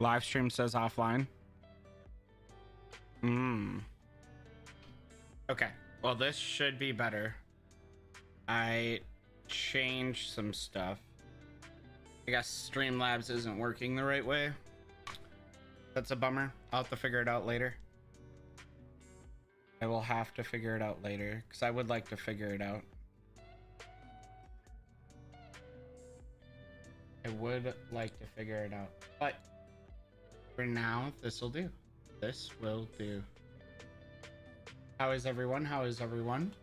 Live stream says offline. Okay. Well, this should be better. I changed some stuff. I guess Streamlabs isn't working the right way. That's a bummer. I'll have to figure it out later. I will have to figure it out later because I would like to figure it out. I would like to figure it out, but for now, this will do. This will do. How is everyone? How is everyone?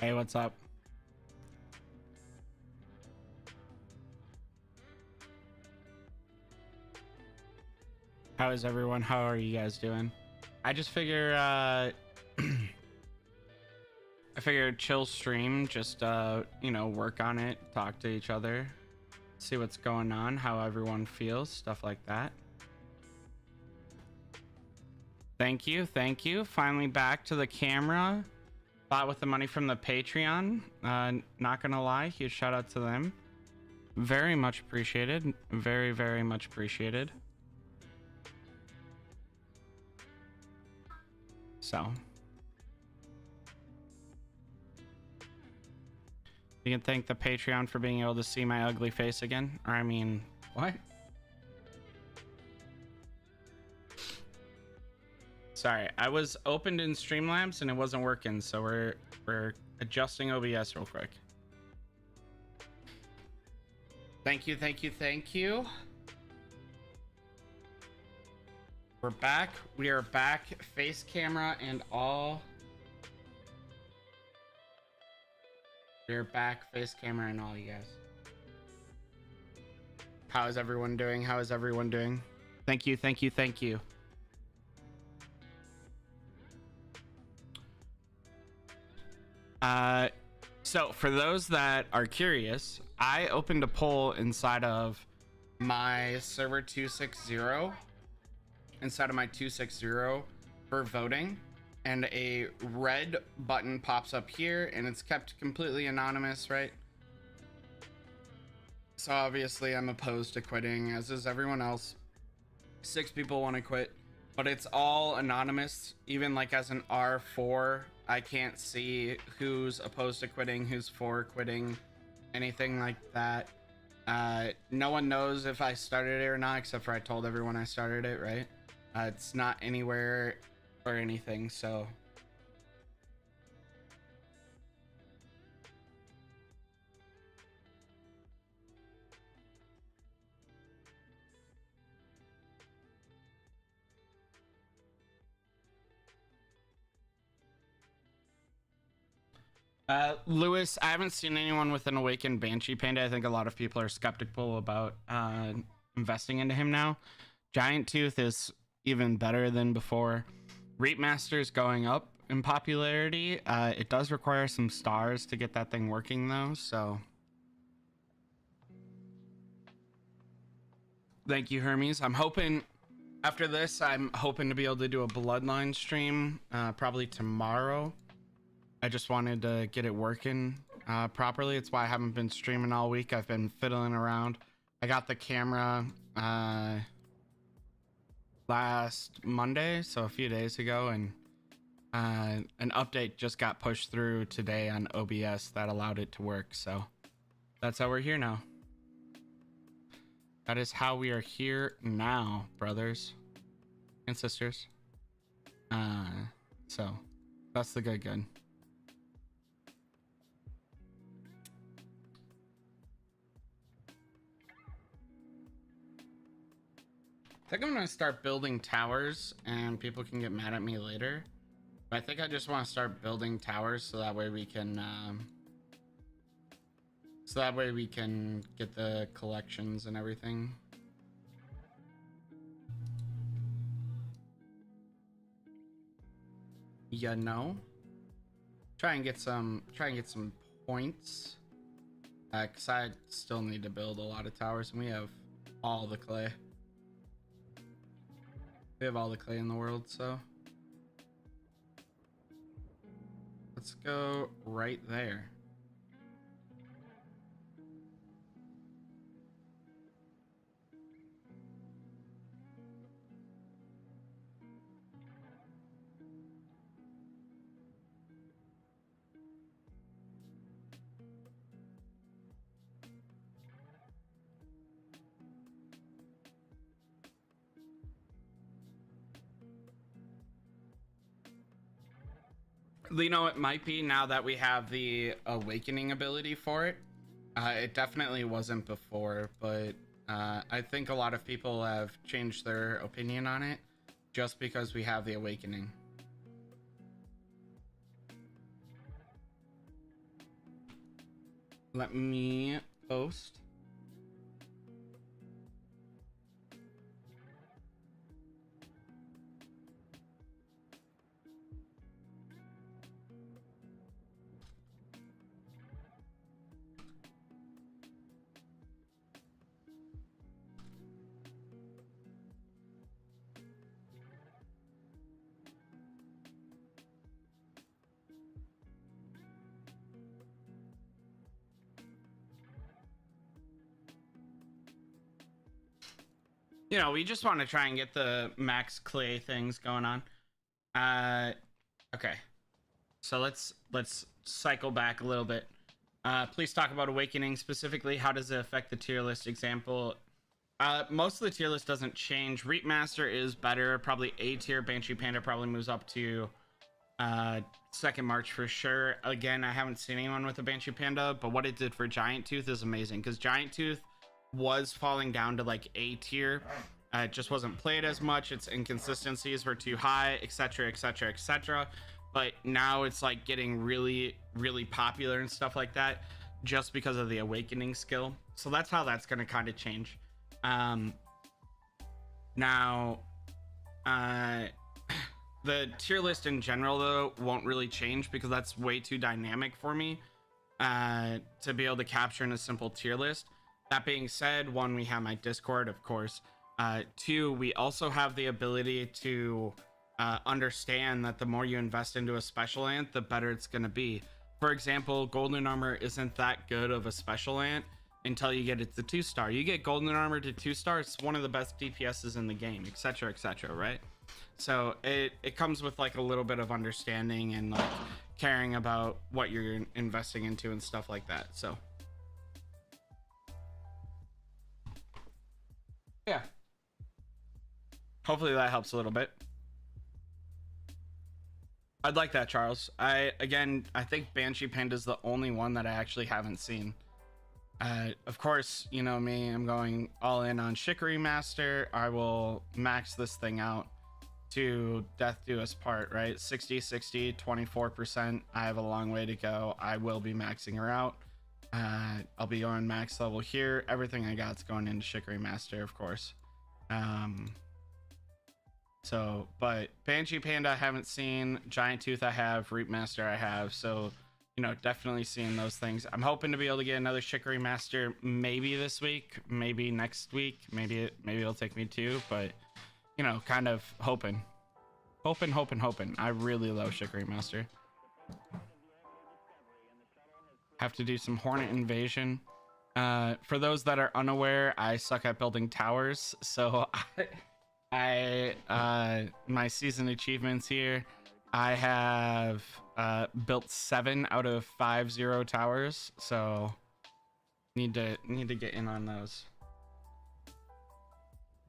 Hey, what's up? How is everyone? How are you guys doing? I just figure I figured chill stream, just you know, work on it, talk to each other, see what's going on, how everyone feels, stuff like that. Thank you, thank you. Finally back to the camera. Bought with the money from the Patreon. Not gonna lie, huge shout out to them. Very much appreciated. Very, very much appreciated. So you can thank the Patreon for being able to see my ugly face again. Or I mean, what? Sorry, I was opened in Streamlabs and it wasn't working, so we're adjusting OBS real quick. Thank you, thank you, thank you. We're back. We are back, face camera and all. We're back, face camera and all, you guys. How is everyone doing? How is everyone doing? Thank you, thank you, thank you. So for those that are curious, I opened a poll inside of my server 260, inside of my 260 for voting, and a red button pops up here and it's kept completely anonymous, right? So obviously I'm opposed to quitting, as is everyone else. 6 people want to quit, but it's all anonymous. Even like as an R4, I can't see who's opposed to quitting, who's for quitting, anything like that. No one knows if I started it or not, except for I told everyone I started it, right? It's not anywhere or anything, so. Lewis, I haven't seen anyone with an awakened Banshee Panda. I think a lot of people are skeptical about investing into him now. Giant Tooth is even better than before. Reap Master's going up in popularity. It does require some stars to get that thing working though, so. Thank you, Hermes. I'm hoping after this, I'm hoping to be able to do a Bloodline stream probably tomorrow. I just wanted to get it working properly. It's why I haven't been streaming all week. I've been fiddling around. I got the camera last Monday, so a few days ago, and an update just got pushed through today on OBS that allowed it to work. So that's how we're here now. That is how we are here now, brothers and sisters. So that's the good. I think I'm gonna start building towers and people can get mad at me later. But I think I just want to start building towers so that way we can get the collections and everything. You know? Try and get some points. Because I still need to build a lot of towers, and we have all the clay. We have all the clay in the world, so let's go right there. You know, it might be now that we have the awakening ability for it. It definitely wasn't before, but I think a lot of people have changed their opinion on it just because we have the awakening. Let me post. You know, we just want to try and get the max clay things going on. Okay. So let's cycle back a little bit. Please talk about awakening specifically. How does it affect the tier list example? Most of the tier list doesn't change. Reap Master is better, probably A tier. Banshee Panda probably moves up to second March for sure. Again, I haven't seen anyone with a Banshee Panda, but what it did for Giant Tooth is amazing, because Giant Tooth was falling down to like A tier. It just wasn't played as much. Its inconsistencies were too high, etc, etc, etc. But now it's like getting really popular and stuff like that, just because of the awakening skill. So that's how that's going to kind of change. Now the tier list in general though won't really change, because that's way too dynamic for me to be able to capture in a simple tier list. That being said, one, we have my Discord, of course. Two, we also have the ability to understand that the more you invest into a special ant, the better it's going to be. For example, Golden Armor isn't that good of a special ant until you get it to 2-star. You get Golden Armor to 2-star, it's one of the best DPSs in the game, etc, etc, right? So it comes with like a little bit of understanding and like caring about what you're investing into and stuff like that. So yeah, hopefully that helps a little bit. I'd like that, Charles. I think Banshee Panda is the only one that I actually haven't seen. Of course, you know me, I'm going all in on Chicory Master. I will max this thing out to death do us part, right? 60 60 24%. I have a long way to go. I will be maxing her out. I'll be on max level here. Everything I got's going into Chicory Master, of course. So, but Banshee Panda I haven't seen, Giant Tooth I have, Reap Master I have, so you know, definitely seeing those things. I'm hoping to be able to get another Chicory Master maybe this week, maybe next week, maybe it'll take me 2, but you know, kind of hoping. I really love Chicory Master. Have to do some Hornet Invasion. For those that are unaware, I suck at building towers, so my season achievements here, I have built 7 out of 50 towers, so need to get in on those.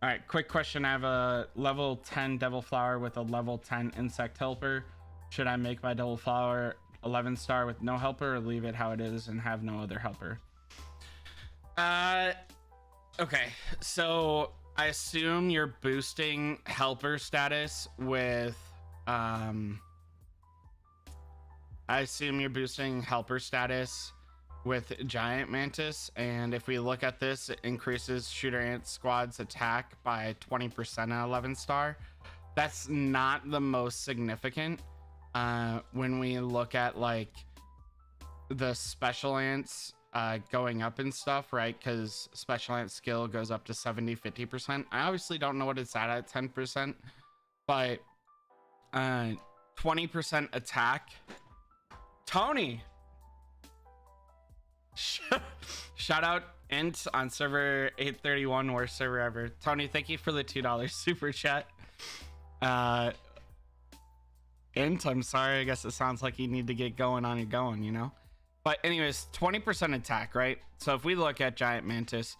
All right, quick question. I have a level 10 Devil Flower with a level 10 Insect Helper. Should I make my Devil Flower 11-star with no helper, or leave it how it is and have no other helper? Okay, so I assume you're boosting helper status with Giant Mantis, and if we look at this, it increases Shooter Ant Squad's attack by 20% at 11-star. That's not the most significant when we look at like the special ants going up and stuff, right? Because special ant skill goes up to 50%. I obviously don't know what it's at 10%, but 20% attack. Tony, shout out Int on server 831, worst server ever. Tony, thank you for the $2 super chat. Int, I'm sorry, I guess it sounds like you need to get going on your going, you know? But anyways, 20% attack, right? So if we look at Giant Mantis,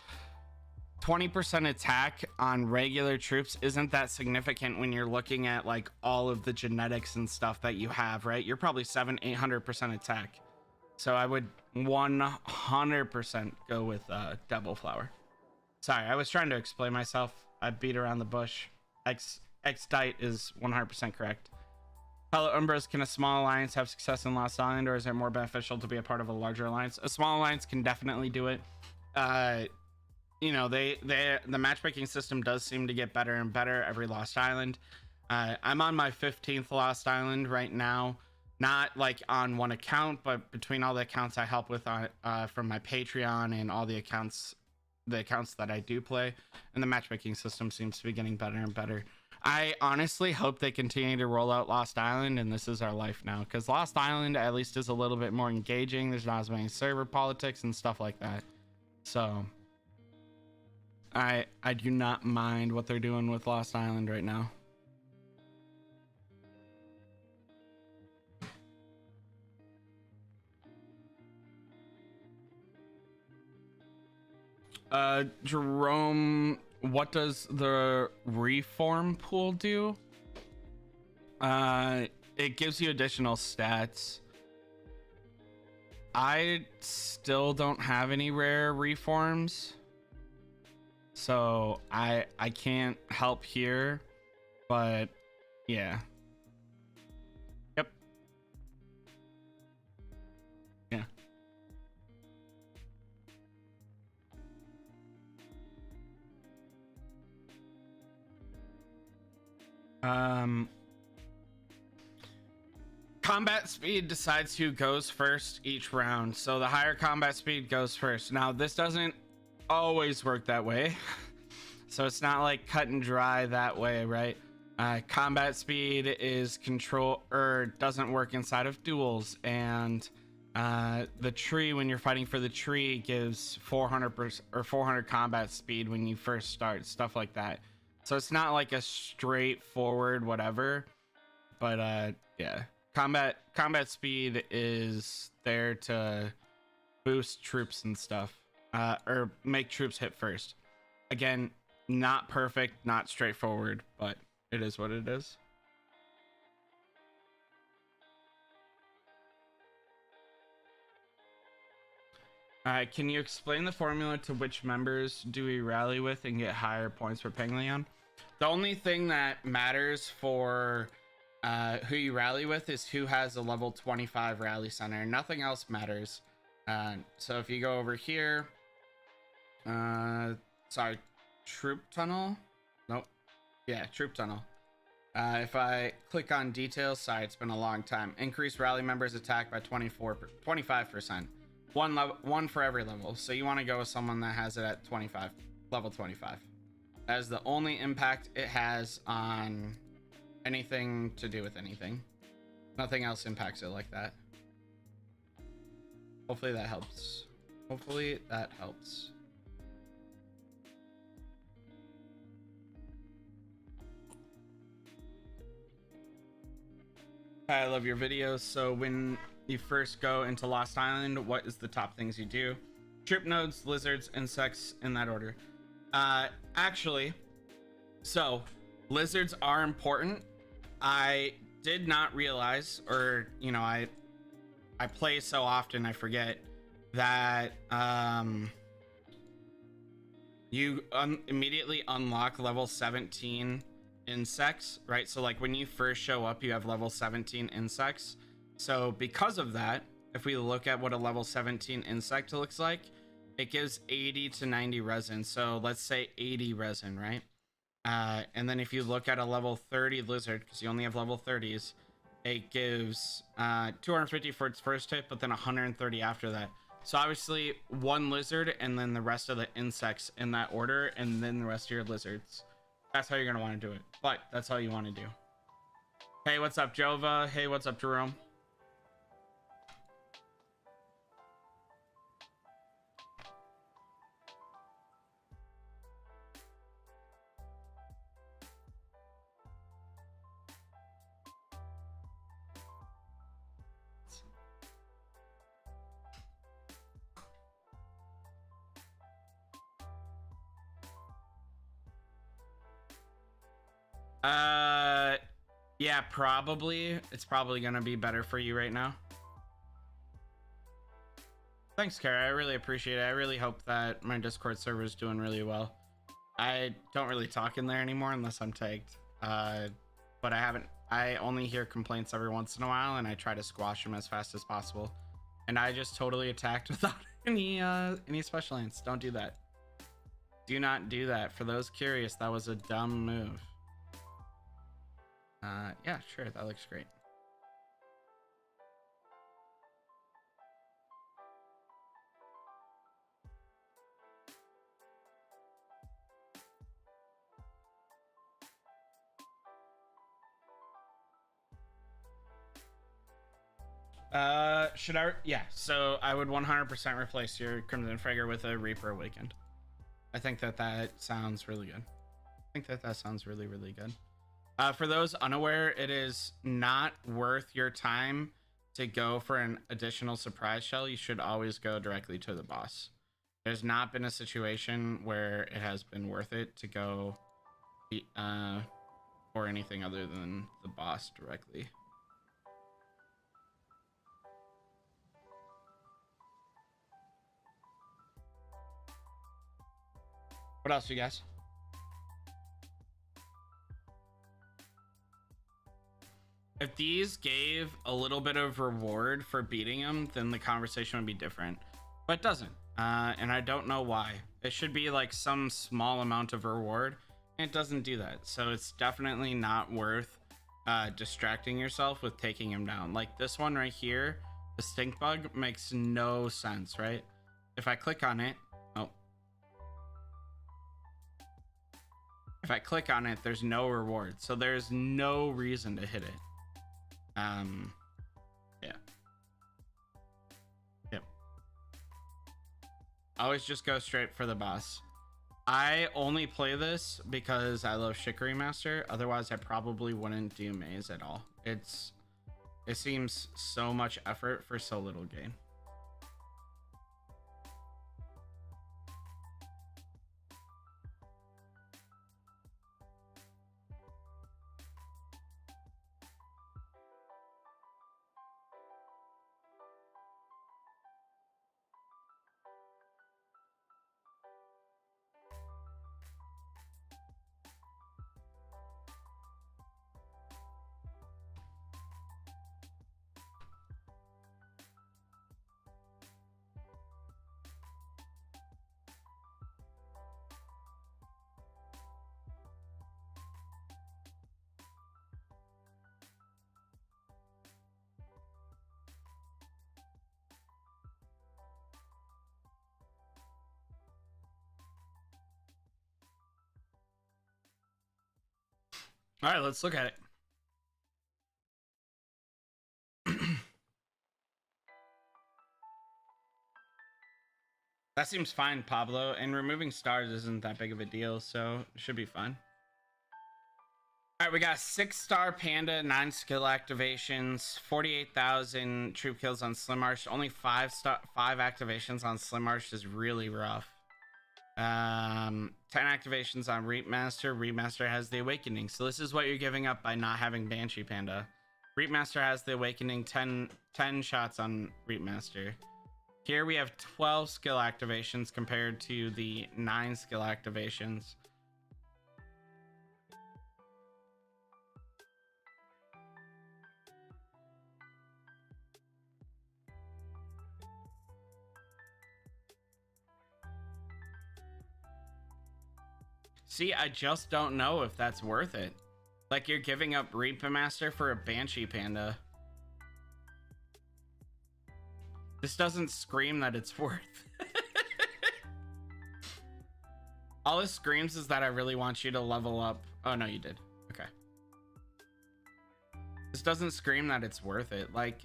20% attack on regular troops isn't that significant when you're looking at like all of the genetics and stuff that you have, right? You're probably 700-800% attack. So I would 100% go with Devil Flower. Sorry, I was trying to explain myself. I beat around the bush. X-Dite is 100% correct. Hello, Umbras. Can a small alliance have success in Lost Island, or is it more beneficial to be a part of a larger alliance? A small alliance can definitely do it. You know, the matchmaking system does seem to get better and better every Lost Island. I'm on my 15th Lost Island right now, not like on one account, but between all the accounts I help with from my Patreon and all the accounts that I do play, and the matchmaking system seems to be getting better and better. I honestly hope they continue to roll out Lost Island and This Is Our Life now, because Lost Island at least is a little bit more engaging. There's not as many server politics and stuff like that. So I do not mind what they're doing with Lost Island right now. Jerome, what does the reform pool do? It gives you additional stats. I still don't have any rare reforms, so I can't help here, but yeah. Yep. Yeah. Combat speed decides who goes first each round. So the higher combat speed goes first. Now, this doesn't always work that way. So it's not like cut and dry that way, right? Combat speed is doesn't work inside of duels, and the tree, when you're fighting for the tree, gives 400% or 400 combat speed when you first start, stuff like that. So it's not like a straightforward whatever, but yeah, combat speed is there to boost troops and stuff, or make troops hit first. Again, not perfect, not straightforward, but it is what it is. Can you explain the formula to which members do we rally with and get higher points for Penglion? The only thing that matters for who you rally with is who has a level 25 rally center. Nothing else matters. So if you go over here, sorry, troop tunnel. Nope. Yeah, troop tunnel. If I click on details, sorry, it's been a long time. Increase rally members attack by 25%. One for every level. So you want to go with someone that has it at 25, level 25. That is the only impact it has on anything to do with anything. Nothing else impacts it like that. Hopefully that helps. Hopefully that helps. I love your videos. So when you first go into Lost Island, what is the top things you do? Troop nodes, lizards, insects, in that order. Actually, so lizards are important. I did not realize, or you know, I play so often I forget that you immediately unlock level 17 insects, right? So like when you first show up, you have level 17 insects. So because of that, if we look at what a level 17 insect looks like, it gives 80 to 90 resin. So let's say 80 resin, right? And then if you look at a level 30 lizard, because you only have level 30s, it gives 250 for its first hit, but then 130 after that. So obviously one lizard and then the rest of the insects in that order, and then the rest of your lizards. That's how you're gonna want to do it, but that's all you want to do. Hey, what's up, Jova? Hey, what's up, Jerome? Yeah, probably. It's probably gonna be better for you right now. Thanks, Kara. I really appreciate it. I really hope that my Discord server is doing really well. I don't really talk in there anymore unless I'm tagged. But I only hear complaints every once in a while, and I try to squash them as fast as possible. And I just totally attacked without any special lands. Don't do that. Do not do that. For those curious, that was a dumb move. Yeah, sure, that looks great. Should I? Yeah, so I would 100% replace your Crimson Fragor with a Reaper Awakened. I think that sounds really good. I think that sounds really, really good. For those unaware, it is not worth your time to go for an additional surprise shell. You should always go directly to the boss. There's not been a situation where it has been worth it to go for anything other than the boss directly. What else, you guys? If these gave a little bit of reward for beating them, then the conversation would be different. But it doesn't. And I don't know why. It should be like some small amount of reward, and it doesn't do that. So it's definitely not worth distracting yourself with taking him down. Like this one right here, the stink bug, makes no sense, right? If I click on it, if I click on it, there's no reward. So there's no reason to hit it. Yeah. Yep. Always just go straight for the boss. I only play this because I love Shikari Master. Otherwise, I probably wouldn't do Maze at all. It seems so much effort for so little gain. All right, let's look at it. That seems fine, Pablo. And removing stars isn't that big of a deal, so it should be fine. All right, we got 6-star Panda, 9 skill activations, 48,000 troop kills on Slim Marsh. Only 5 activations on Slim Marsh is really rough. 10 activations on Reap Master. Reap Master has the Awakening, so this is what you're giving up by not having Banshee Panda. Reap Master has the Awakening, 10 shots on Reap Master. Here we have 12 skill activations compared to the 9 skill activations. See, I just don't know if that's worth it. Like, you're giving up Reaper Master for a Banshee Panda. This doesn't scream that it's worth. All this screams is that I really want you to level up. Oh, no, you did. Okay. This doesn't scream that it's worth it. Like,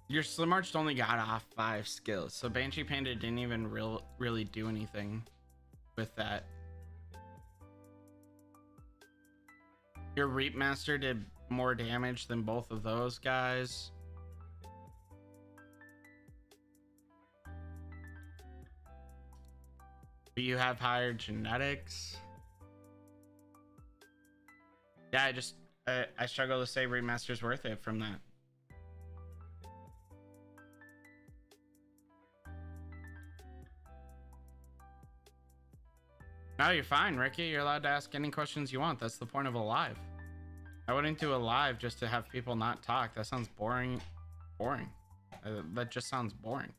your Slim Arched only got off 5 skills, so Banshee Panda didn't even really do anything with that. Your Reap Master did more damage than both of those guys. But you have higher genetics. Yeah, I struggle to say Reap Master's worth it from that. No, you're fine, Ricky. You're allowed to ask any questions you want. That's the point of a live. I wouldn't do a live just to have people not talk. That sounds boring. That just sounds boring.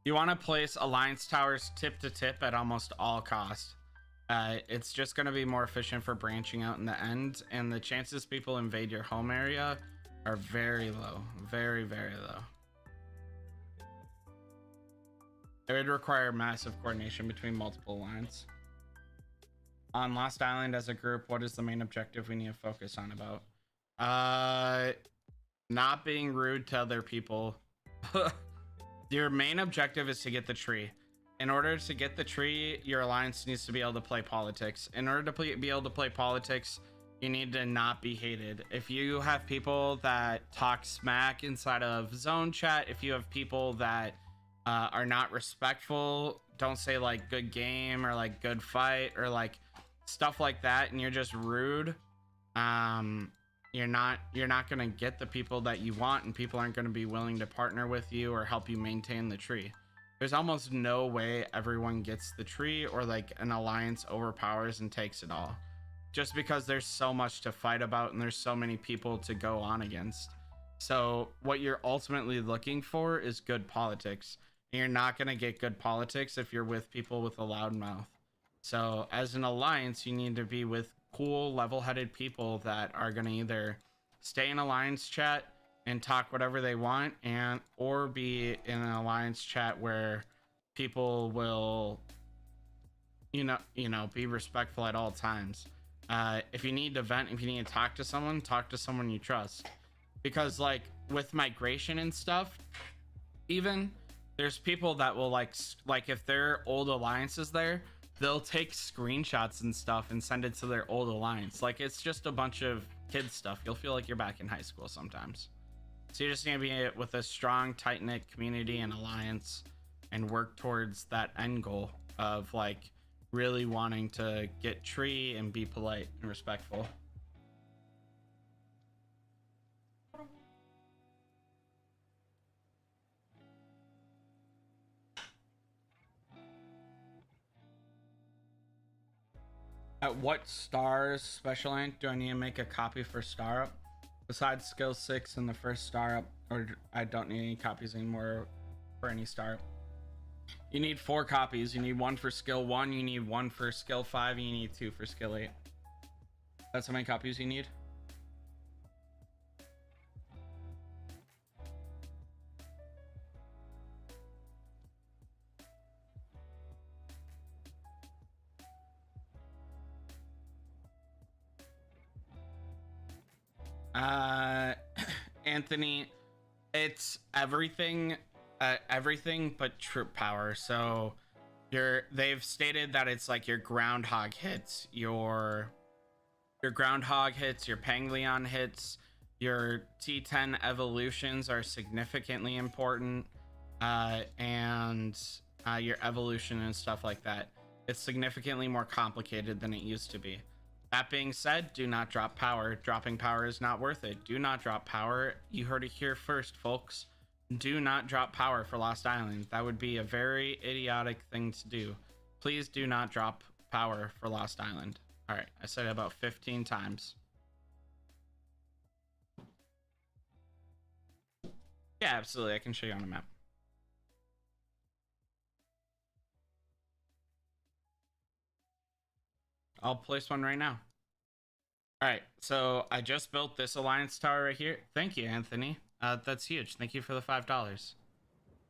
You want to place Alliance Towers tip to tip at almost all costs. It's just going to be more efficient for branching out in the end, and the chances people invade your home area are very low. Very, very low. It would require massive coordination between multiple lines. On Lost Island as a group, what is the main objective we need to focus on about? Not being rude to other people. Your main objective is to get the tree. In order to get the tree, your alliance needs to be able to play politics. In order to be able to play politics, you need to not be hated. If you have people that talk smack inside of zone chat, if you have people that are not respectful, don't say like good game or like good fight or like stuff like that, and you're just rude, you're not gonna get the people that you want, and people aren't gonna be willing to partner with you or help you maintain the tree. There's almost no way everyone gets the tree, or like an alliance overpowers and takes it all, just because there's so much to fight about and there's so many people to go on against. So what you're ultimately looking for is good politics. You're not going to get good politics if you're with people with a loud mouth. So as an alliance, you need to be with cool, level-headed people that are going to either stay in alliance chat and talk whatever they want, and or be in an alliance chat where people will you know be respectful at all times. If you need to vent, if you need to talk to someone you trust. Because like with migration and stuff, even there's people that will like if their old alliance is there, they'll take screenshots and stuff and send it to their old alliance. Like, it's just a bunch of kid stuff. You'll feel like you're back in high school sometimes. So you're just gonna be with a strong, tight-knit community and alliance and work towards that end goal of like really wanting to get tree and be polite and respectful. At what stars special ant do I need to make a copy for star up? Besides skill 6 and the first star up, or I don't need any copies anymore for any star up. You need 4 copies. You need 1 for skill 1, you need 1 for skill 5, and you need 2 for skill 8. That's how many copies you need. Anthony, it's everything but troop power. So they've stated that it's like your groundhog hits, your groundhog hits, your Panglion hits, your T10 evolutions are significantly important, and your evolution and stuff like that. It's significantly more complicated than it used to be. That being said, do not drop power. Dropping power is not worth it. Do not drop power. You heard it here first, folks. Do not drop power for Lost Island. That would be a very idiotic thing to do. Please do not drop power for Lost Island. All right, I said it about 15 times. Yeah, absolutely. I can show you on a map. I'll place one right now. All right, so I just built this alliance tower right here. Thank you, Anthony. That's huge. Thank you for the $5.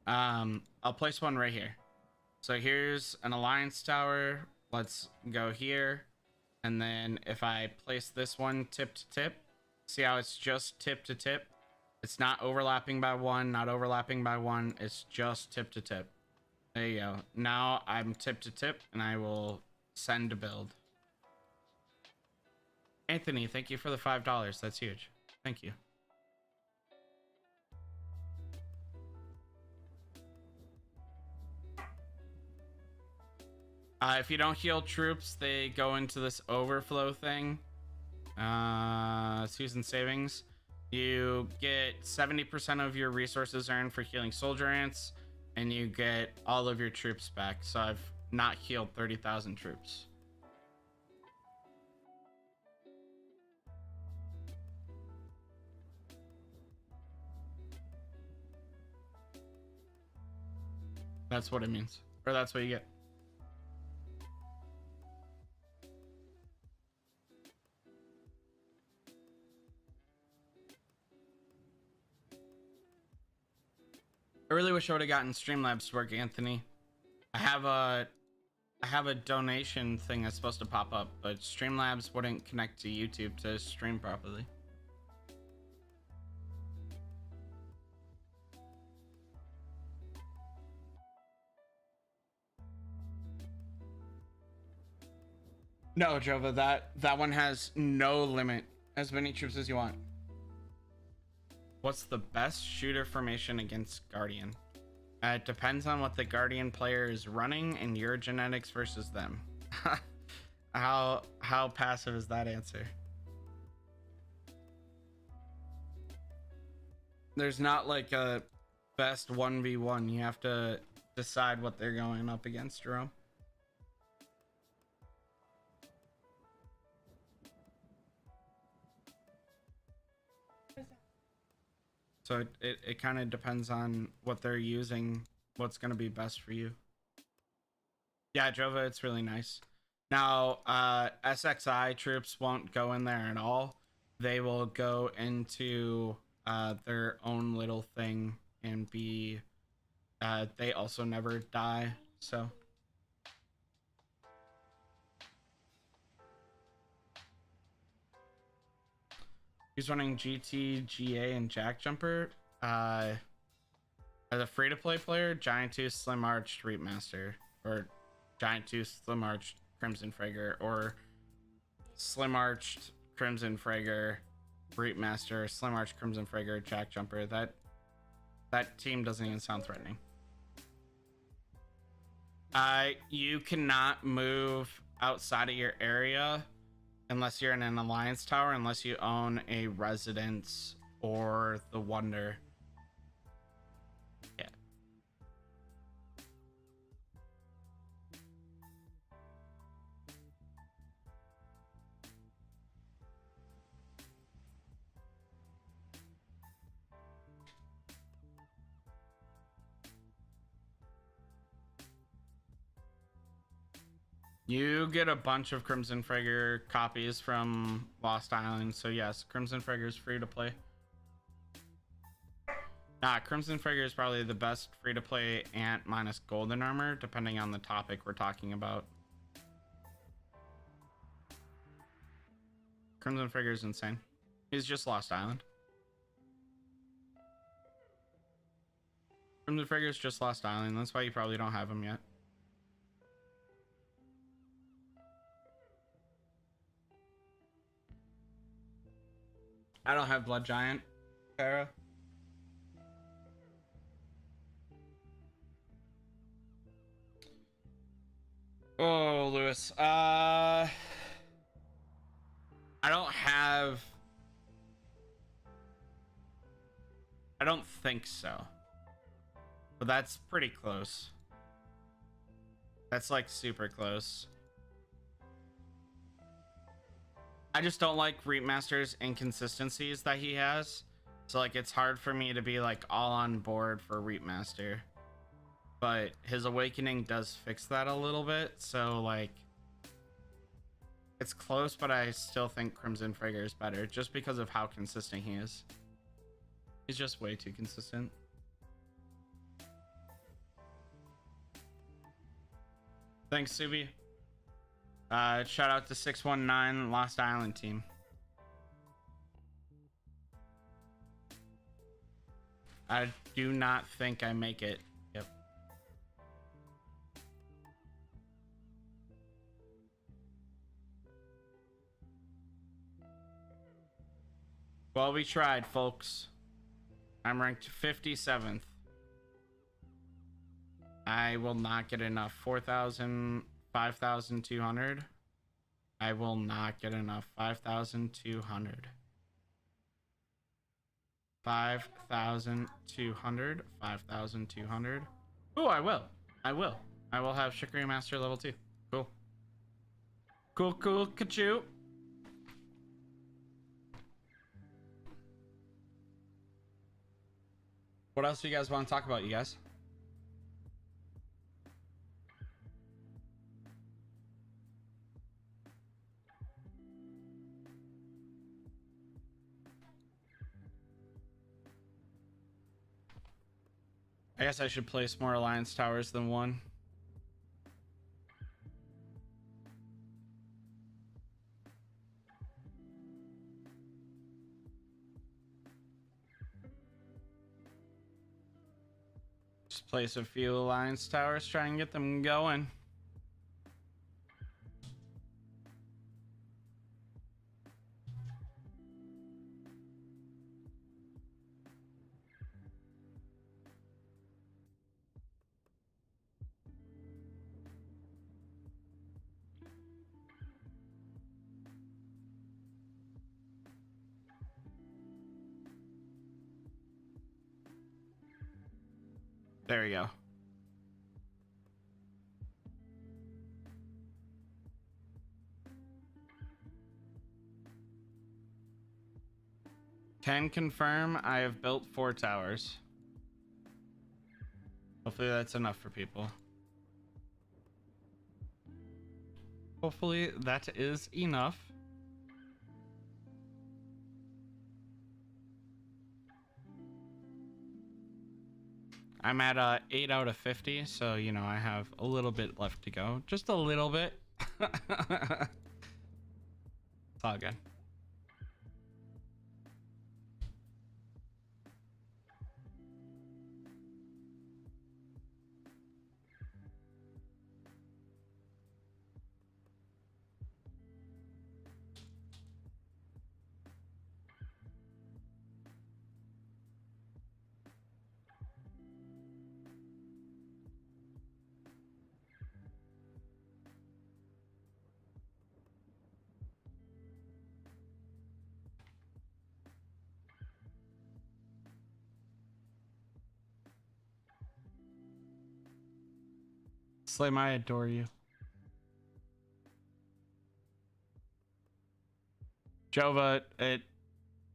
I'll place one right here. So here's an alliance tower. Let's go here. And then if I place this one tip to tip, see how it's just tip to tip? It's not overlapping by one, not overlapping by one. It's just tip to tip. There you go. Now I'm tip to tip and I will send to build. Anthony, thank you for the $5. That's huge. Thank you. If you don't heal troops, they go into this overflow thing. Season savings. You get 70% of your resources earned for healing soldier ants, and you get all of your troops back. So I've not healed 30,000 troops. That's what it means. Or that's what you get. I really wish I would have gotten Streamlabs to work, Anthony. I have a donation thing that's supposed to pop up, but Streamlabs wouldn't connect to YouTube to stream properly. No, Jova, that one has no limit. As many troops as you want. What's the best shooter formation against Guardian? It depends on what the Guardian player is running and your genetics versus them. How passive is that answer? There's not like a best 1v1. You have to decide what they're going up against, Jerome. So it kind of depends on what they're using, what's going to be best for you. Yeah, Jova, it's really nice. Now, SXI troops won't go in there at all. They will go into their own little thing and be... they also never die, so... He's running GT, GA, and Jack Jumper. As a free-to-play player, Giant Tooth, Slim Arched, Reap Master. Or Giant Tooth, Slim Arched, Crimson Fragor. Or Slim Arched, Crimson Fragor, Reap Master, Slim Arched, Crimson Fragor, Jack Jumper. That team doesn't even sound threatening. You cannot move outside of your area unless you're in an alliance tower, unless you own a residence or the wonder. Yeah. You get a bunch of Crimson Fragor copies from Lost Island, so yes, Crimson Fragor is free to play. Crimson Fragor is probably the best free to play ant minus golden armor, depending on the topic we're talking about. Crimson Fragor is insane. He's just Lost Island. Crimson Fragor is just Lost Island. That's why you probably don't have him yet. I don't have Blood Giant, Farah. Oh, Lewis. I don't think so. But that's pretty close. That's like super close. I just don't like Reap Master's inconsistencies that he has. So like it's hard for me to be like all on board for Reap Master. But his awakening does fix that a little bit. So like It's close, but I still think Crimson Frigger is better just because of how consistent he is. He's just way too consistent. Thanks, Subi. Shout out to 619 Lost Island team. I do not think I make it. Yep. Well, we tried, folks. I'm ranked 57th. I will not get enough. 4,000, 5,200. I will not get enough. 5,200. 5,200. 5,200. Oh, I will. I will. I will have Shikari Master level 2. Cool. Cool, cool, ka-choo. What else do you guys want to talk about, you guys? I guess I should place more Alliance Towers than one. Just place a few Alliance Towers, try and get them going. There we go. Can confirm I have built 4 towers. Hopefully that's enough for people. Hopefully that is enough. I'm at 8 out of 50, so you know I have a little bit left to go. Just a little bit. It's all good. Slim, I adore you. Jova,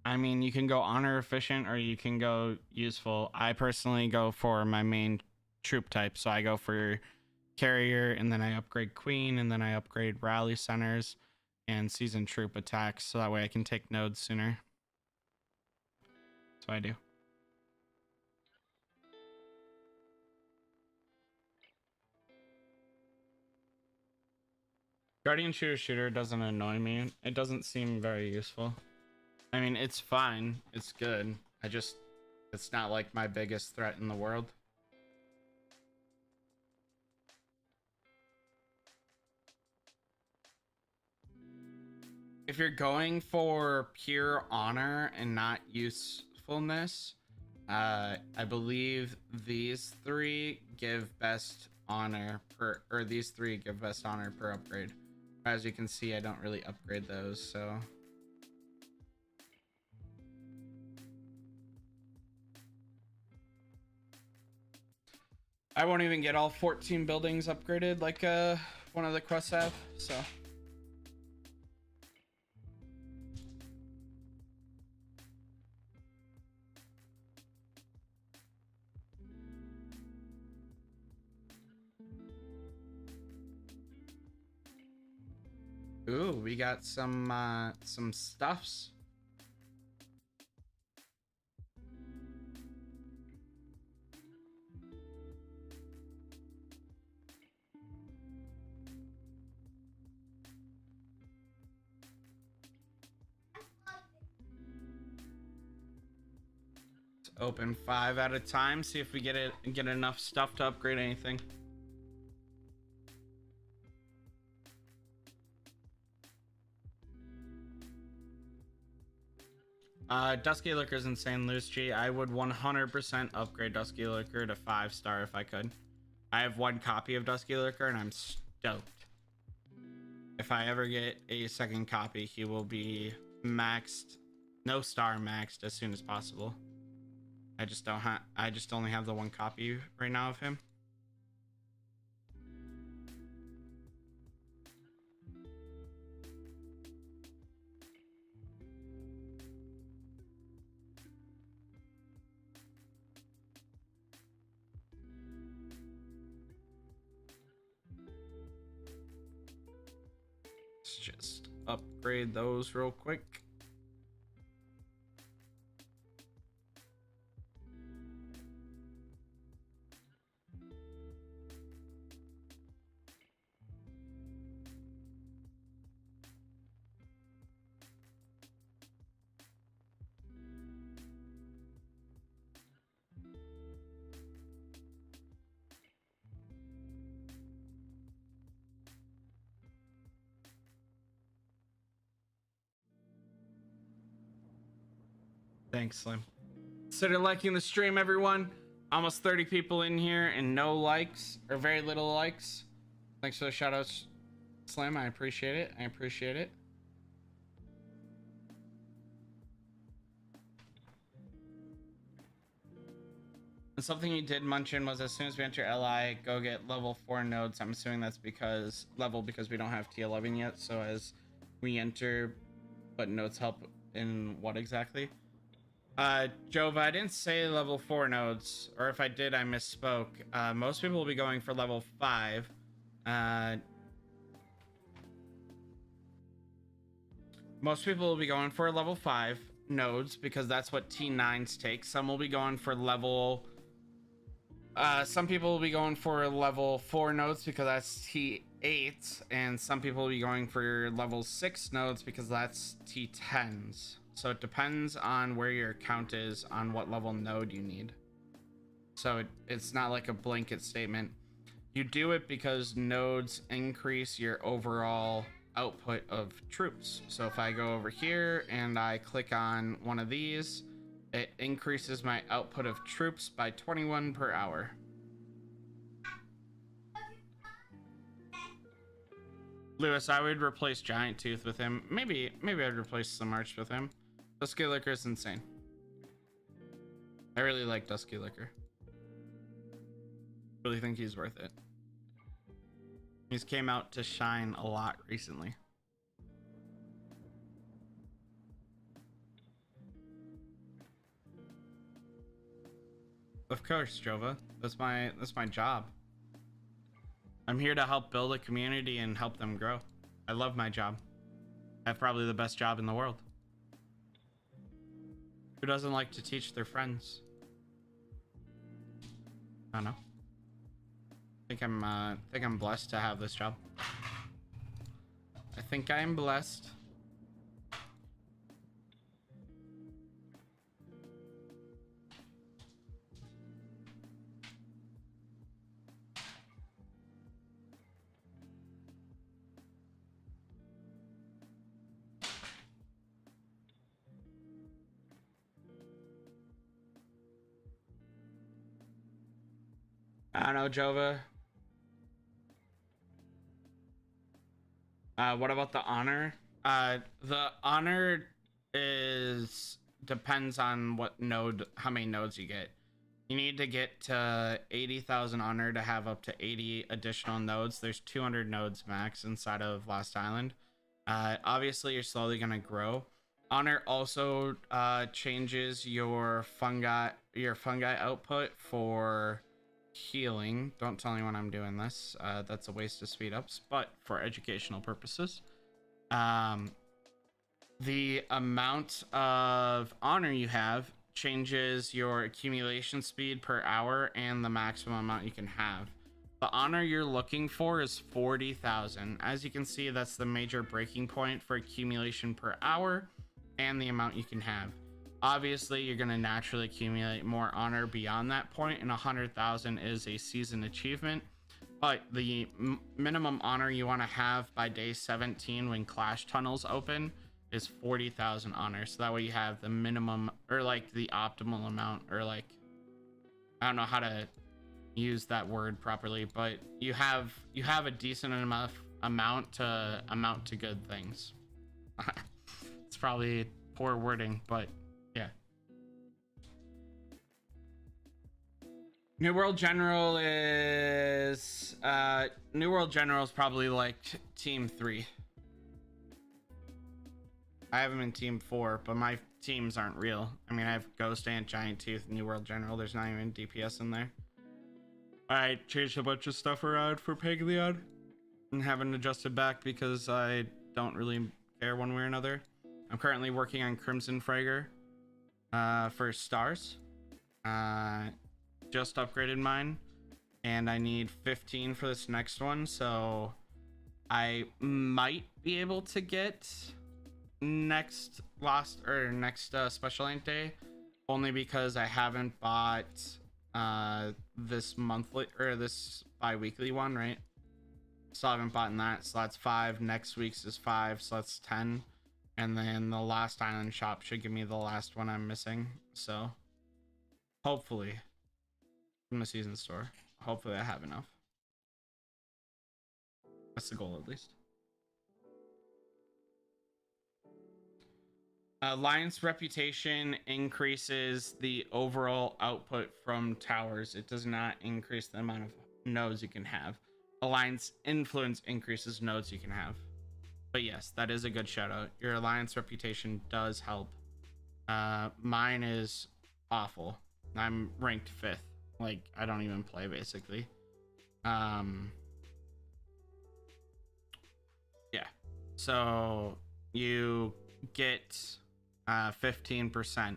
I mean, you can go honor efficient or you can go useful. I personally go for my main troop type, so I go for carrier, and then I upgrade queen, and then I upgrade rally centers and seasoned troop attacks, so that way I can take nodes sooner. So I do. Guardian shooter doesn't annoy me. It doesn't seem very useful. I mean, it's fine. It's good. It's not like my biggest threat in the world. If you're going for pure honor and not usefulness, I believe these 3 give best honor per, or these 3 give best honor per upgrade. As you can see, I don't really upgrade those, so. I won't even get all 14 buildings upgraded like one of the quests have, so. Ooh, we got some stuffs. Let's open 5 at a time. See if we get enough stuff to upgrade anything. Dusky Liquor's insane, Loose G. I would 100% upgrade Dusky Liquor to 5-star if I could. I have 1 copy of Dusky Liquor and I'm stoked. If I ever get a second copy, he will be maxed, no star maxed as soon as possible. I just only have the 1 copy right now of him. Let's just upgrade those real quick. Thanks, Slim. Consider liking the stream, everyone. Almost 30 people in here and no likes, or very little likes. Thanks for the shoutouts, Slim. I appreciate it. I appreciate it. And something you did mention was as soon as we enter LI, go get level 4 nodes. I'm assuming that's because we don't have T11 yet. So as we enter, but nodes help in what exactly? Jova, I didn't say level 4 nodes, or if I did, I misspoke. Most people will be going for level 5. Most people will be going for level 5 nodes because that's what T9s take. Some will be going for level... some people will be going for level 4 nodes because that's T8, and some people will be going for level 6 nodes because that's T10s. So it depends on where your account is on what level node you need. So it's not like a blanket statement. You do it because nodes increase your overall output of troops. So if I go over here and I click on one of these, it increases my output of troops by 21 per hour. Lewis, I would replace Giant Tooth with him. Maybe I'd replace Slim Arch with him. Dusky Liquor is insane. I really like Dusky Liquor. Really think he's worth it. He's came out to shine a lot recently. Of course, Jova. That's my job. I'm here to help build a community and help them grow. I love my job. I have probably the best job in the world. Who doesn't like to teach their friends? I don't know. I think I'm blessed to have this job. I think I am blessed. I don't know, Jova. What about the honor? The honor depends on what node, how many nodes you get. You need to get to 80,000 honor to have up to 80 additional nodes. There's 200 nodes max inside of Lost Island. Obviously, you're slowly gonna grow. Honor also changes your fungi output for healing. Don't tell anyone I'm doing this. That's a waste of speed ups, but for educational purposes. The amount of honor you have changes your accumulation speed per hour and the maximum amount you can have. The honor you're looking for is 40,000. As you can see, that's the major breaking point for accumulation per hour and the amount you can have. Obviously, you're going to naturally accumulate more honor beyond that point, and 100,000 is a season achievement. But the minimum honor you want to have by day 17 when Clash Tunnels open is 40,000 honor. So that way you have the minimum, or like the optimal amount, or like, I don't know how to use that word properly, but you have a decent enough amount to good things. It's probably poor wording, but yeah. New World General is probably like team 3. I have them in team 4, but my teams aren't real. I mean, I have Ghost Ant, Giant Tooth, New World General. There's not even DPS in there. I changed a bunch of stuff around for Paglion and haven't adjusted back because I don't really care one way or another. I'm currently working on Crimson Fragor for stars. Just upgraded mine, and I need 15 for this next one, so I might be able to get next special ink day, only because I haven't bought this monthly or this bi-weekly one, right? So I haven't bought that, so that's 5. Next week's is 5, so that's 10, and then the last island shop should give me the last one I'm missing. So hopefully from the season store, hopefully I have enough. That's the goal, at least. Alliance reputation increases the overall output from towers. It does not increase the amount of nodes you can have. Alliance influence increases nodes you can have. But yes, that is a good shout out. Your alliance reputation does help. Mine is awful. I'm ranked 5th. Like, I don't even play, basically. Yeah. So you get 15%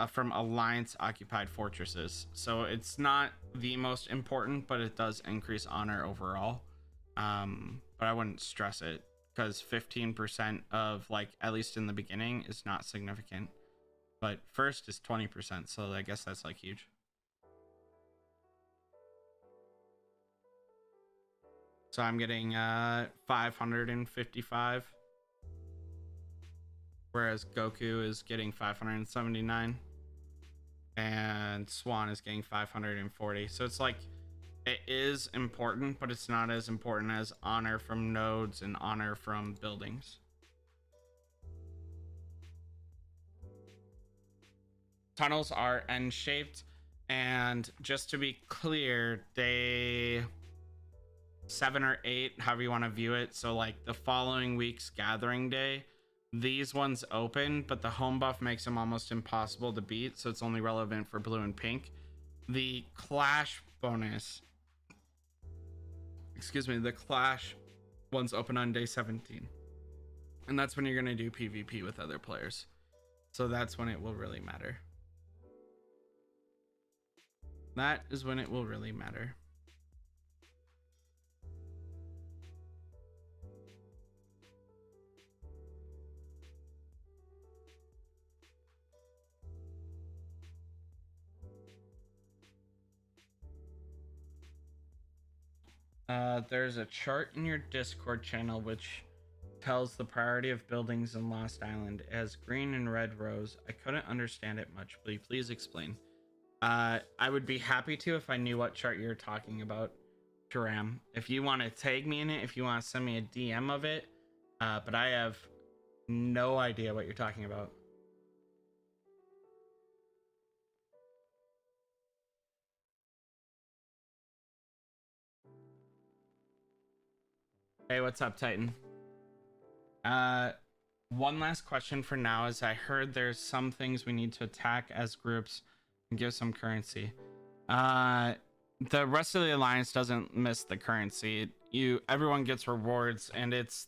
from alliance occupied fortresses, so it's not the most important, but it does increase honor overall. But I wouldn't stress it, because 15% of, like, at least in the beginning, is not significant, but first is 20%, so I guess that's like huge. So I'm getting 555, whereas Goku is getting 579 and Swan is getting 540. So it's like, it is important, but it's not as important as honor from nodes and honor from buildings. Tunnels are N-shaped, and just to be clear, they 7 or 8, however you want to view it. So like the following week's gathering day, these ones open, but the home buff makes them almost impossible to beat, so it's only relevant for blue and pink. The clash bonus, the clash ones open on day 17, and that's when you're going to do PvP with other players, so that's when it will really matter. That is when it will really matter. There's a chart in your Discord channel which tells the priority of buildings in Lost Island as green and red rows. I couldn't understand it much. Will you please explain? I would be happy to if I knew what chart you're talking about, Taram. If you want to tag me in it, if you want to send me a DM of it, but I have no idea what you're talking about. Hey, what's up, Titan? One last question for now is I heard there's some things we need to attack as groups and give some currency. The rest of the alliance doesn't miss the currency. everyone gets rewards, and it's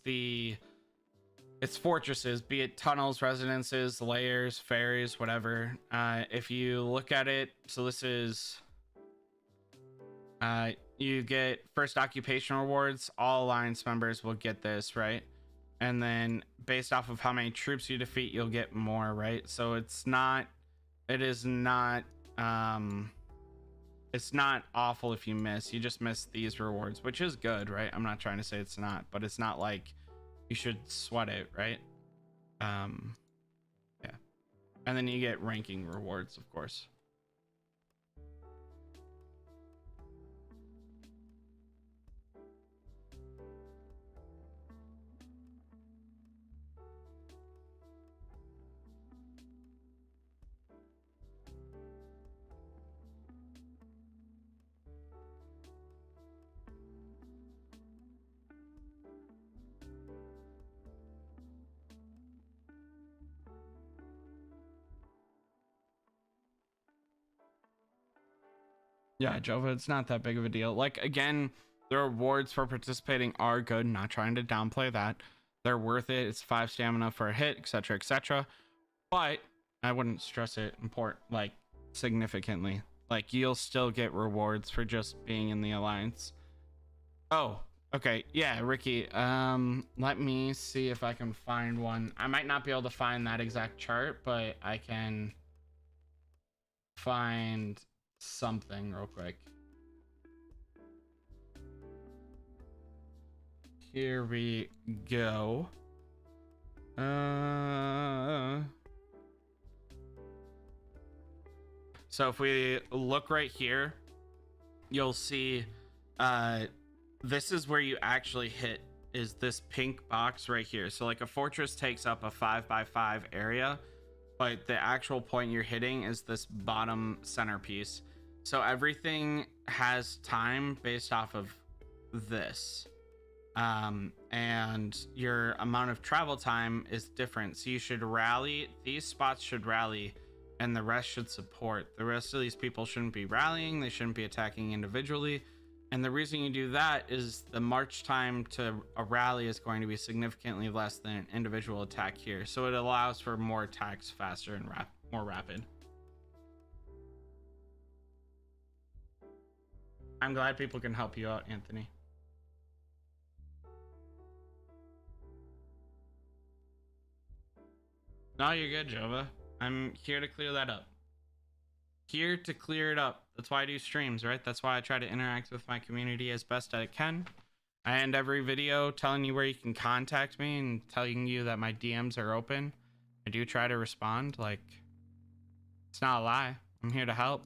fortresses, be it tunnels, residences, layers, ferries, whatever. If you look at it, so this is you get first occupation rewards. All alliance members will get this, right? And then based off of how many troops you defeat, you'll get more, right? So it is not it's not awful if you miss. You just miss these rewards, which is good, right? I'm not trying to say it's not, but it's not like you should sweat it, right? Yeah. And then you get ranking rewards, of course. Yeah, Jova, it's not that big of a deal. Like, again, the rewards for participating are good. Not trying to downplay that. They're worth it. It's 5 stamina for a hit, etc., etc. But I wouldn't stress it like significantly. Like, you'll still get rewards for just being in the alliance. Oh, okay. Yeah, Ricky. Let me see if I can find one. I might not be able to find that exact chart, but I can find something real quick. Here we go. So if we look right here, you'll see this is where you actually hit, is this pink box right here. So like a fortress takes up a 5x5 area, but the actual point you're hitting is this bottom centerpiece. So everything has time based off of this. And your amount of travel time is different. So you should rally, these spots should rally, and the rest should support. The rest of these people shouldn't be rallying, they shouldn't be attacking individually. And the reason you do that is the march time to a rally is going to be significantly less than an individual attack here. So it allows for more attacks faster and more rapid. I'm glad people can help you out, Anthony. No, you're good, Jova. I'm here to clear that up. Here to clear it up. That's why I do streams, right? That's why I try to interact with my community as best I can. I end every video telling you where you can contact me and telling you that my DMs are open. I do try to respond. Like, it's not a lie. I'm here to help.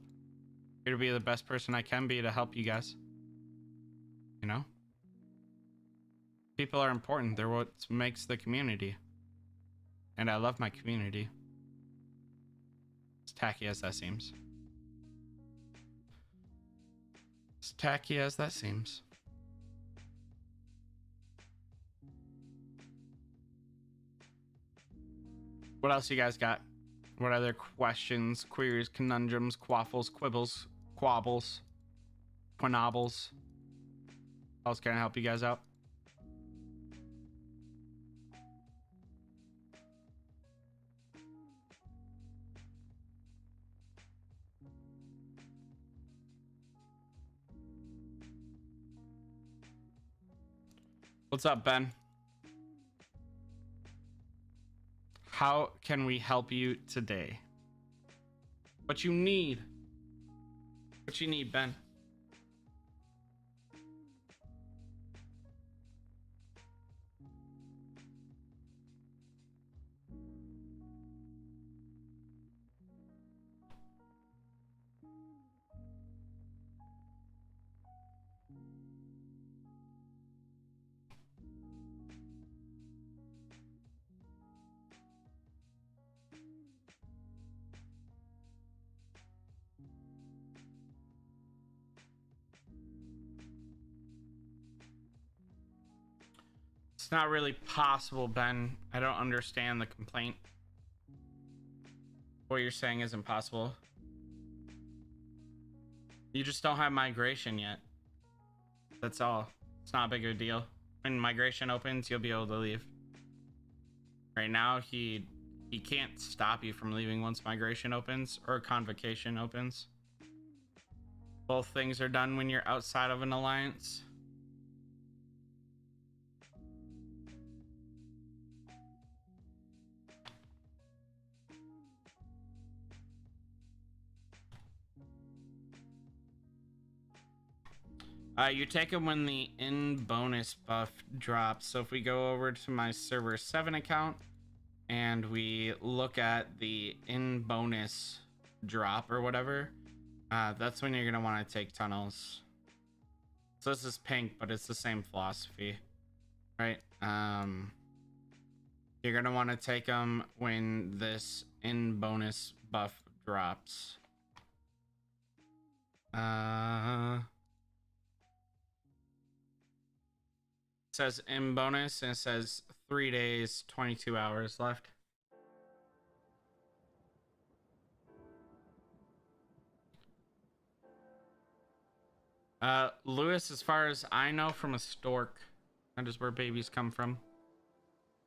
Here to be the best person I can be to help you guys. You know? People are important. They're what makes the community. And I love my community. As tacky as that seems. As tacky as that seems. What else you guys got? What other questions, queries, conundrums, quaffles, quibbles, quabbles, quinobbles? How else can I help you guys out? What's up, Ben? How can we help you today? What you need? What you need, Ben? It's not really possible, Ben. I don't understand the complaint. What you're saying is impossible. You just don't have migration yet. That's all. It's not a big of a deal. When migration opens, you'll be able to leave. Right now, he can't stop you from leaving once migration opens or convocation opens. Both things are done when you're outside of an alliance. You take them when the in bonus buff drops. So if we go over to my server 7 account and we look at the in bonus drop or whatever, that's when you're gonna want to take tunnels. So this is pink, but it's the same philosophy, right? You're gonna want to take them when this in bonus buff drops. It says in bonus and it says 3 days, 22 hours left. Lewis, as far as I know, from a stork. That is where babies come from.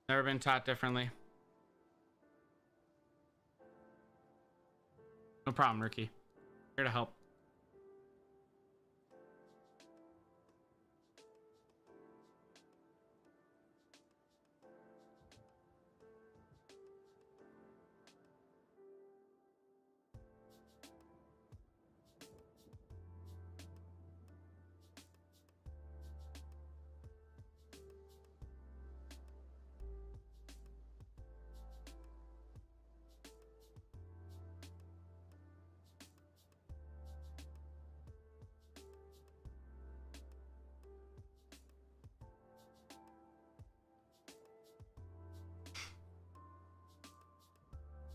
Never been taught differently. No problem, Ricky. Here to help.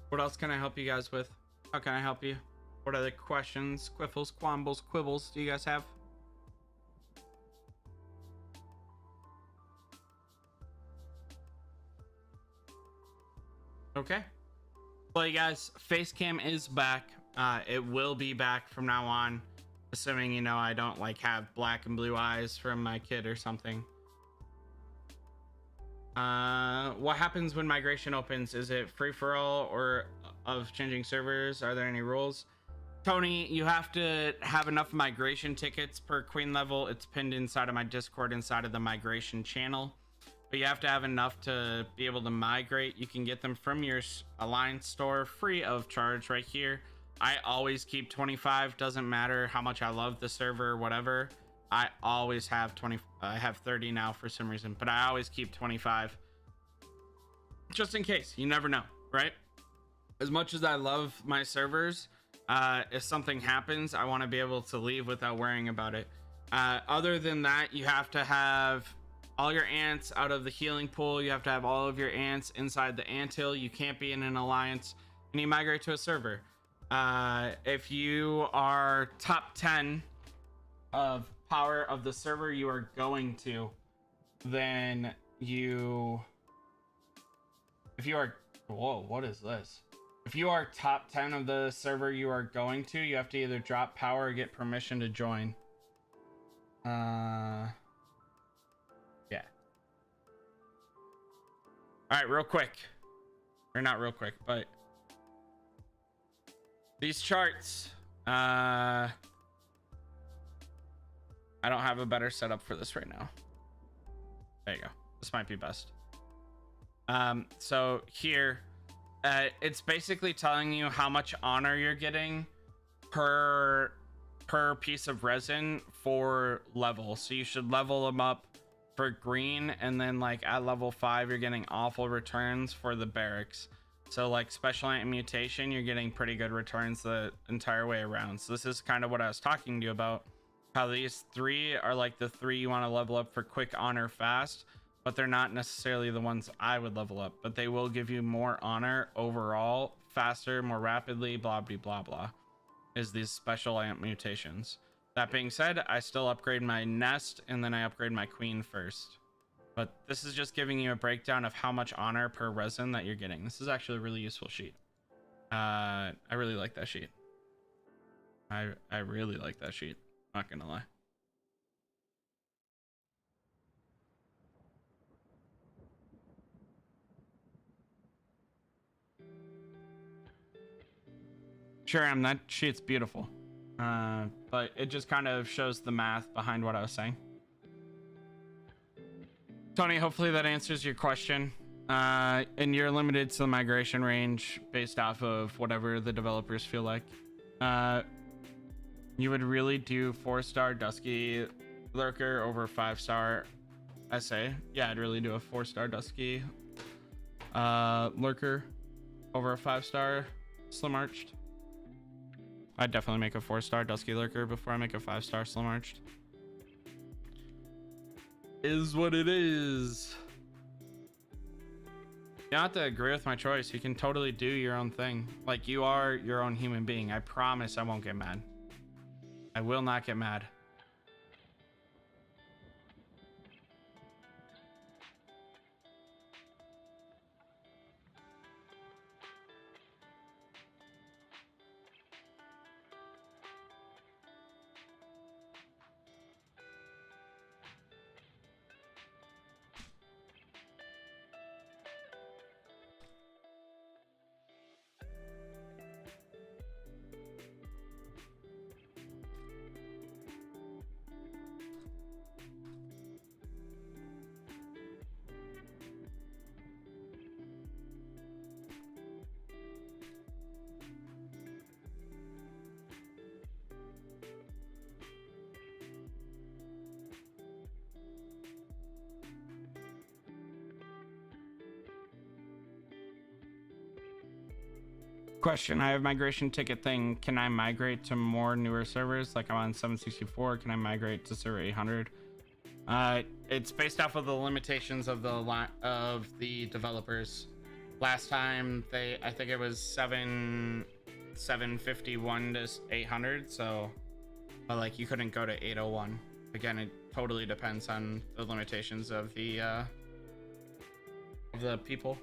What else can I help you guys with? How can I help you? What other questions, quiffles, quambles, quibbles do you guys have? Okay. Well, you guys, Facecam is back. It will be back from now on, assuming, you know, I don't like have black and blue eyes from my kid or something. What happens when migration opens? Is it free for all or of changing servers? Are there any rules? Tony, you have to have enough migration tickets per queen level. It's pinned inside of my Discord, inside of the migration channel. But you have to have enough to be able to migrate. You can get them from your Alliance store free of charge right here. I always keep 25. Doesn't matter how much I love the server or whatever. I always have 20. I have 30 now for some reason, but I always keep 25. Just in case. You never know, right? As much as I love my servers, if something happens, I want to be able to leave without worrying about it. Other than that, you have to have all your ants out of the healing pool. You have to have all of your ants inside the anthill. You can't be in an alliance, and you migrate to a server. If you are top 10 of power of the server you are going to, then you... If you are... Whoa, what is this? If you are top 10 of the server you are going to, you have to either drop power or get permission to join. Yeah. Alright, real quick. Or not real quick, but... These charts... I don't have a better setup for this right now. There you go. This might be best. So here... it's basically telling you how much honor you're getting per piece of resin for level. So you should level them up for green, and then like at level 5 you're getting awful returns for the barracks. So like special ant mutation, you're getting pretty good returns the entire way around. So this is kind of what I was talking to you about, how these 3 are like the 3 you want to level up for quick honor fast, but they're not necessarily the ones I would level up, but they will give you more honor overall, faster, more rapidly, blah, blah, blah, blah, is these special ant mutations. That being said, I still upgrade my nest, and then I upgrade my queen first. But this is just giving you a breakdown of how much honor per resin that you're getting. This is actually a really useful sheet. I really like that sheet. I really like that sheet, not gonna lie. Sure am. That shit's beautiful. But it just kind of shows the math behind what I was saying. Tony, hopefully that answers your question. And you're limited to the migration range based off of whatever the developers feel like. You would really do 4-star Dusky Lurker over 5-star SA. Yeah, I'd really do a 4-star Dusky Lurker over a 5-star Slim Arched. I'd definitely make a 4-star Dusky Lurker before I make a 5-star Slim Arched. Is what it is. You don't have to agree with my choice. You can totally do your own thing. Like, you are your own human being. I promise I won't get mad. I will not get mad. Question, I have migration ticket thing. Can I migrate to more newer servers? Like I'm on 764. Can I migrate to server 800? It's based off of the limitations of the developers. Last time I think it was 751 to 800. So, but like you couldn't go to 801. Again, it totally depends on the limitations of the people.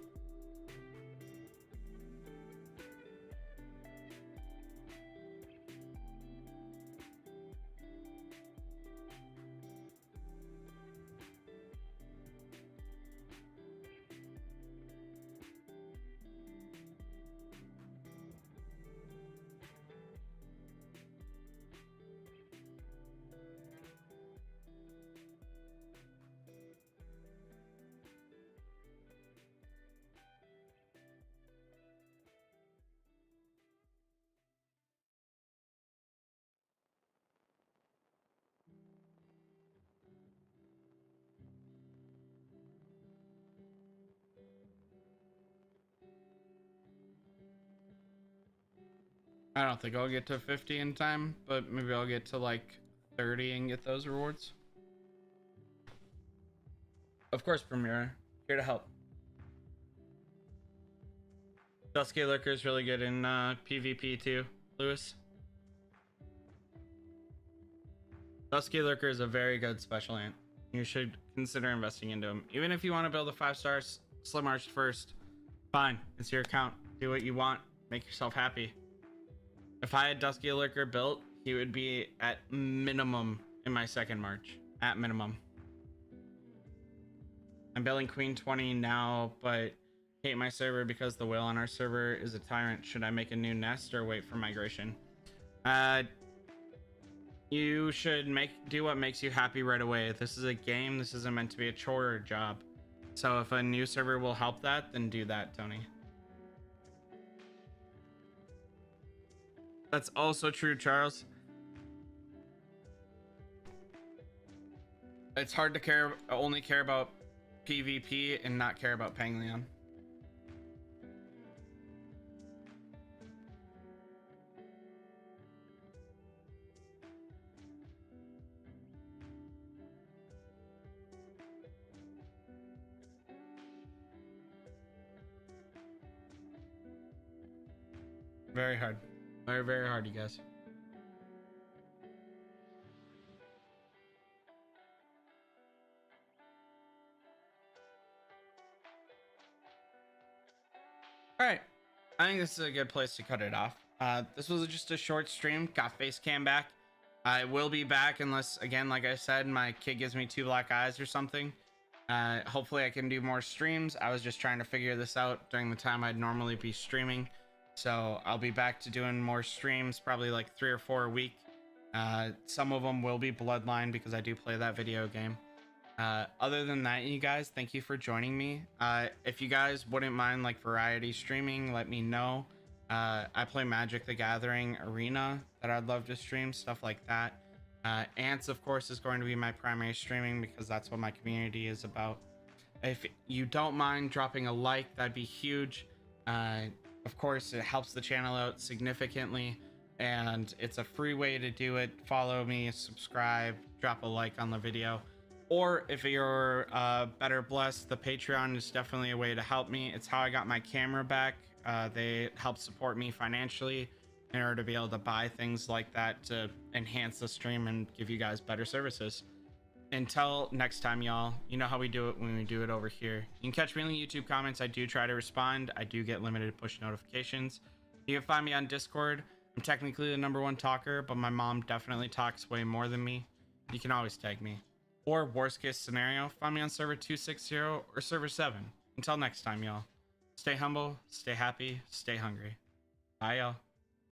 I don't think I'll get to 50 in time, but maybe I'll get to like 30 and get those rewards. Of course, Premier, here to help. Dusky Lurker is really good in PvP too, Lewis. Dusky Lurker is a very good special ant. You should consider investing into him. Even if you want to build a 5-star Slim Arched first, fine. It's your account. Do what you want. Make yourself happy. If I had Dusky Lurker built, he would be at minimum in my second March. At minimum. I'm building Queen 20 now, but hate my server because the whale on our server is a tyrant. Should I make a new nest or wait for migration? You should do what makes you happy right away. This is a game. This isn't meant to be a chore or job. So if a new server will help that, then do that, Tony. That's also true, Charles. It's hard to only care about PvP and not care about Panglion. Very hard. Very, very hard, you guys. All right. I think this is a good place to cut it off. This was just a short stream. Got face cam back. I will be back unless, again, like I said, my kid gives me 2 black eyes or something. Hopefully I can do more streams. I was just trying to figure this out during the time I'd normally be streaming. So I'll be back to doing more streams, probably like 3 or 4 a week. Some of them will be Bloodline because I do play that video game. Other than that, you guys, thank you for joining me. If you guys wouldn't mind like variety streaming, let me know. I play Magic the Gathering Arena that I'd love to stream, stuff like that. Ants, of course, is going to be my primary streaming because that's what my community is about. If you don't mind dropping a like, that'd be huge. Of course, it helps the channel out significantly, and it's a free way to do it. Follow me, subscribe, drop a like on the video. Or if you're better blessed, the Patreon is definitely a way to help me. It's how I got my camera back. They help support me financially in order to be able to buy things like that to enhance the stream and give you guys better services. Until next time, y'all, you know how we do it when we do it over here. You can catch me in the YouTube comments. I do try to respond. I do get limited push notifications. You can find me on Discord. I'm technically the #1 talker, but my mom definitely talks way more than me. You can always tag me. Or worst case scenario, find me on server 260 or server 7. Until next time, y'all. Stay humble, stay happy, stay hungry. Bye, y'all.